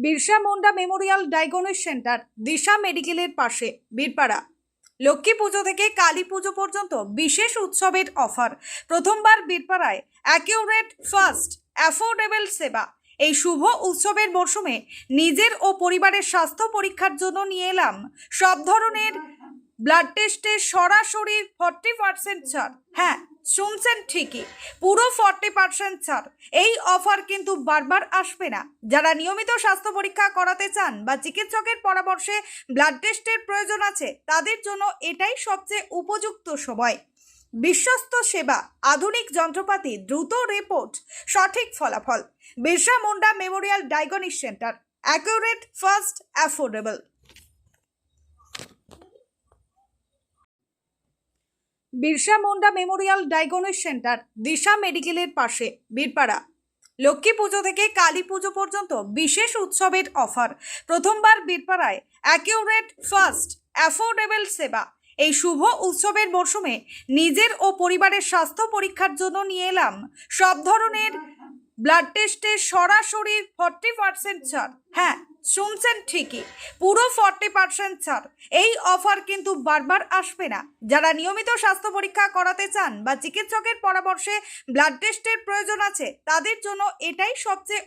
Birsa Munda memorial diagnostic centre Disha মেডিকেলের পাশে বীরপাড়া। লক্ষ্মী পুজো থেকে কালী পুজো পর্যন্ত বিশেষ উৎসবের অফার। প্রথমবার বীরপাড়ায় অ্যাকিউরেট ফার্স্ট অ্যাফোর্ডেবল সেবা। এই শুভ উৎসবের মরশুমে নিজের ও পরিবারের স্বাস্থ্য পরীক্ষার জন্য নিয়ে এলাম সব ধরনের ব্লাড টেস্টে সরাসরি 40% ছাড়। হ্যাঁ, শুনছেন ঠিকই, পুরো 40% ছাড়। এই অফার কিন্তু বারবার আসবে না। যারা নিয়মিত স্বাস্থ্য পরীক্ষা করাতে চান বা চিকিৎসকের পরামর্শে ব্লাড টেস্টের প্রয়োজন আছে, তাদের জন্য এটাই সবচেয়ে উপযুক্ত সময়। বিশ্বস্ত সেবা, আধুনিক যন্ত্রপাতি, দ্রুত রিপোর্ট, সঠিক ফলাফল। Birsa Munda memorial diagnostic centre, accurate fast affordable. Birsa Munda memorial diagnostic centre Disha মেডিকেলের পাশে বীরপাড়া। লক্ষ্মী পুজো থেকে কালী পুজো পর্যন্ত বিশেষ উৎসবের অফার। প্রথমবার বীরপাড়ায় অ্যাকিউরেট ফার্স্ট অ্যাফোর্ডেবল সেবা। এই শুভ উৎসবের মরশুমে নিজের ও পরিবারের স্বাস্থ্য পরীক্ষার জন্য নিয়ে এলাম সব ধরনের ব্লাড টেস্টে সরাসরি 40% ছাড়। হ্যাঁ, শুনছেন ঠিকই, পুরো 40% ছাড়। এই অফার কিন্তু বারবার আসবে না। যারা নিয়মিত স্বাস্থ্য পরীক্ষা করাতে চান বা চিকিৎসকের পরামর্শে ব্লাড টেস্টের প্রয়োজন আছে, তাদের জন্য এটাই সবচেয়ে